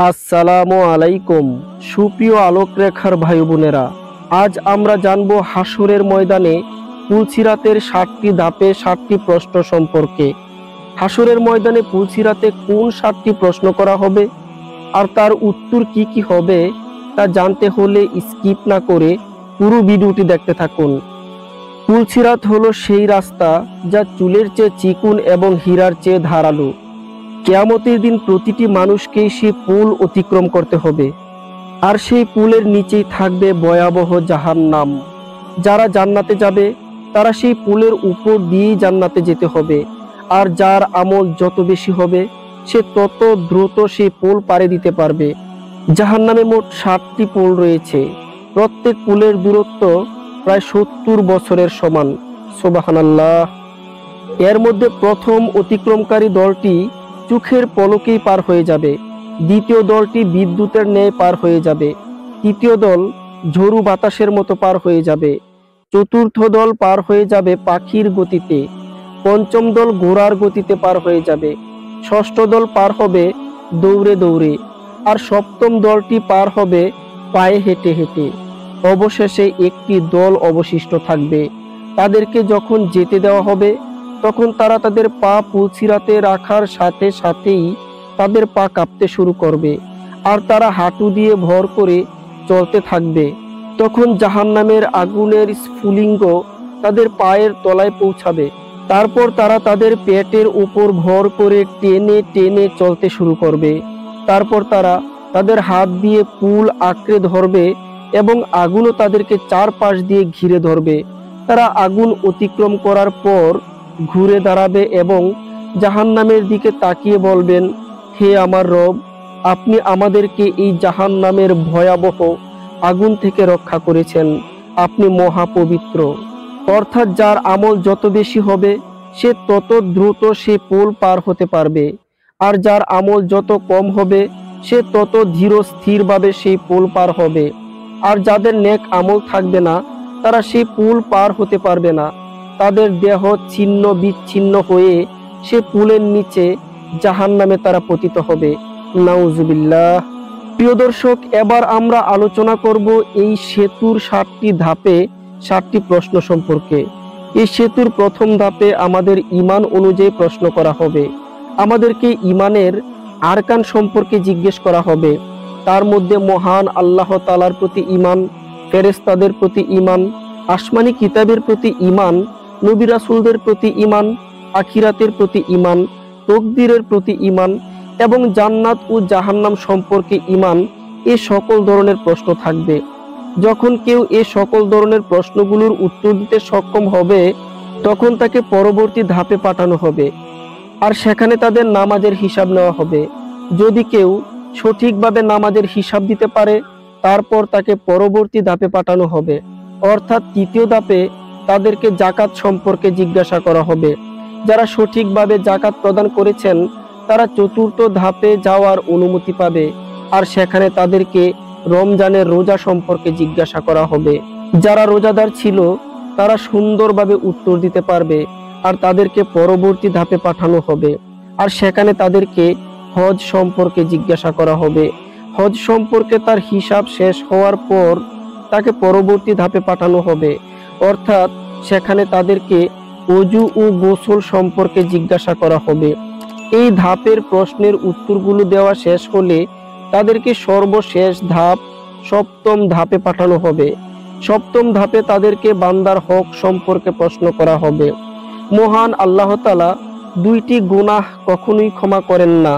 আসসালামু আলাইকুম সুপ্রিয় আলোকরেখার ভাই বোনেরা, আজ আমরা জানব হাসরের ময়দানে পুলসিরাতের 7টি ধাপে 7টি প্রশ্ন সম্পর্কে। হাসরের ময়দানে পুলসিরাতে কোন 7টি প্রশ্ন করা হবে আর তার উত্তর কি কি হবে তা জানতে হলে স্কিপ না করে পুরো ভিডিওটি দেখতে থাকুন। পুলসিরাত হলো সেই রাস্তা যা চুলের চেয়ে চিকন এবং হীরার চেয়ে ধারালো। কিয়ামতের দিন প্রতিটি মানুষকেই সেই পুল অতিক্রম করতে হবে, আর সেই পুলের নিচেই থাকবে ভয়াবহ জাহান্নাম। যারা জান্নাতে যাবে তারা সেই পুলের উপর দিয়েই জান্নাতে যেতে হবে, আর যার আমল যত বেশি হবে সে তত দ্রুত সেই পুল পাড়ি দিতে পারবে। জাহান্নামে মোট 7টি পুল রয়েছে। প্রত্যেক পুলের দূরত্ব প্রায় 70 বছরের সমান। সুবহানাল্লাহ। এর মধ্যে প্রথম অতিক্রমকারী দলটি চোখের পলকেই পার হয়ে যাবে, দ্বিতীয় দলটি বিদ্যুতের ন্যায় পার হয়ে যাবে, তৃতীয় দল ঝড়ু বাতাসের মতো পার হয়ে যাবে, চতুর্থ দল পার হয়ে যাবে পাখির গতিতে, পঞ্চম দল ঘোড়ার গতিতে পার হয়ে যাবে, ষষ্ঠ দল পার হবে দৌড়ে দৌড়ে, আর সপ্তম দলটি পার হবে পায়ে হেঁটে হেঁটে। অবশেষে একটি দল অবশিষ্ট থাকবে। তাদেরকে যখন যেতে দেওয়া হবে তখন তারা তাদের পা পুলসিরাতে রাখার সাথে সাথেই তাদের পা কাঁপতে শুরু করবে, আর তারা হাঁটু দিয়ে ভর করে চলতে থাকবে। তখন জাহান্নামের আগুনের স্ফুলিঙ্গ তাদের পায়ের তলায় পৌঁছাবে। তারপর তারা তাদের পেটের উপর ভর করে টেনে টেনে চলতে শুরু করবে। তারপর তারা তাদের হাত দিয়ে পুল আঁকড়ে ধরবে এবং আগুনও তাদেরকে চারপাশ দিয়ে ঘিরে ধরবে। তারা আগুন অতিক্রম করার পর ঘুরে দাঁড়াবে এবং জাহান্নামের দিকে তাকিয়ে বলবেন, হে আমার রব, আপনি আমাদেরকে এই জাহান্নামের ভয়াবহ আগুন থেকে রক্ষা করেছেন। আপনি মহাপবিত্র। অর্থাৎ যার আমল যত বেশি হবে সে তত দ্রুত সে পুল পার হতে পারবে, আর যার আমল যত কম হবে সে তত ধীর স্থিরভাবে সেই পুল পার হবে। আর যাদের নেক আমল থাকবে না তারা সেই পুল পার হতে পারবে না। তাদের দেহ ছিন্ন বিচ্ছিন্ন হয়ে সে পুলের নিচে জাহান্নামে তারা পতিত হবে। নাউজুবিল্লাহ। প্রিয় দর্শক, এবার আমরা আলোচনা করব এই সেতুর 7টি ধাপে 7টি প্রশ্ন সম্পর্কে। এই সেতুর প্রথম ধাপে আমাদের ঈমান অনুযায়ী প্রশ্ন করা হবে। আমাদেরকে ঈমানের আরকান সম্পর্কে জিজ্ঞেস করা হবে। তার মধ্যে মহান আল্লাহ তাআলার প্রতি ঈমান, ফেরেশতাদের প্রতি ঈমান, আসমানি কিতাবের প্রতি ঈমান, নবী রাসূলদের প্রতি ঈমান, আখিরাতের প্রতি ঈমান, তাকদীরের প্রতি ঈমান এবং জান্নাত ও জাহান্নাম সম্পর্কে ঈমান, এই সকল ধরনের প্রশ্ন থাকবে। যখন কেউ এই সকল ধরনের প্রশ্নগুলোর উত্তর দিতে সক্ষম হবে তখন তাকে পরবর্তী ধাপে পাঠানো হবে, আর সেখানে তাদের নামাজের হিসাব নেওয়া হবে। যদি কেউ সঠিকভাবে নামাজের হিসাব দিতে পারে তারপর তাকে পরবর্তী ধাপে পাঠানো হবে, অর্থাৎ তৃতীয় ধাপে তাদেরকে জাকাত সম্পর্কে জিজ্ঞাসা করা হবে। যারা সঠিকভাবে জাকাত প্রদান করেছেন তারা চতুর্থ ধাপে যাওয়ার অনুমতি পাবে, আর সেখানে তাদেরকে রমজানের রোজা সম্পর্কে জিজ্ঞাসা করা হবে। যারা রোজাদার ছিল তারা সুন্দরভাবে উত্তর দিতে পারবে, আর তাদেরকে পরবর্তী ধাপে পাঠানো হবে, আর সেখানে তাদেরকে হজ সম্পর্কে জিজ্ঞাসা করা হবে। হজ সম্পর্কে তার হিসাব শেষ হওয়ার পর তাকে পরবর্তী ধাপে পাঠানো হবে, অর্থাৎ সেখানে তাদেরকে ওযু ও গোসল সম্পর্কে জিজ্ঞাসা করা হবে। এই ধাপের প্রশ্নের উত্তরগুলো দেওয়া শেষ হলে তাদেরকে সর্বশেষ ধাপ সপ্তম ধাপে পাঠানো হবে। সপ্তম ধাপে তাদেরকে বান্দার হক সম্পর্কে প্রশ্ন করা হবে। মহান আল্লাহ তাআলা 2টি গুনাহ কখনোই ক্ষমা করেন না।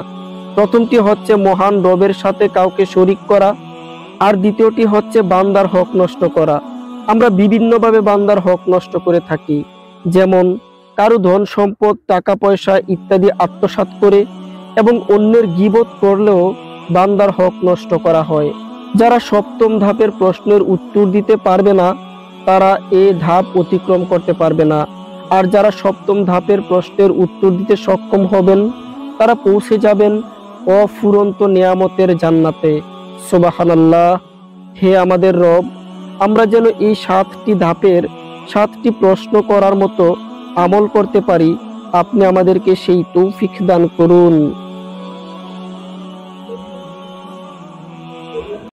প্রথমটি হচ্ছে মহান রবের সাথে কাউকে শরীক করা, আর দ্বিতীয়টি হচ্ছে বান্দার হক নষ্ট করা। আমরা বিভিন্নভাবে বান্দার হক নষ্ট করে থাকি, যেমন কারো ধন সম্পদ, টাকা পয়সা ইত্যাদি আত্মসাৎ করে এবং অন্যের গীবত করলেও বান্দার হক নষ্ট করা হয়। যারা সপ্তম ধাপের প্রশ্নের উত্তর দিতে পারবে না তারা এই ধাপ অতিক্রম করতে পারবে না, আর যারা সপ্তম ধাপের প্রশ্নের উত্তর দিতে সক্ষম হবেন তারা পৌঁছে যাবেন অফুরন্ত নিয়ামতের জান্নাতে। সুবহানাল্লাহ। হে আমাদের রব, আমরা যেন এই 7টি ধাপের 7টি প্রশ্ন করার মতো আমল করতে পারি, আপনি আমাদেরকে সেই তৌফিক দান করুন।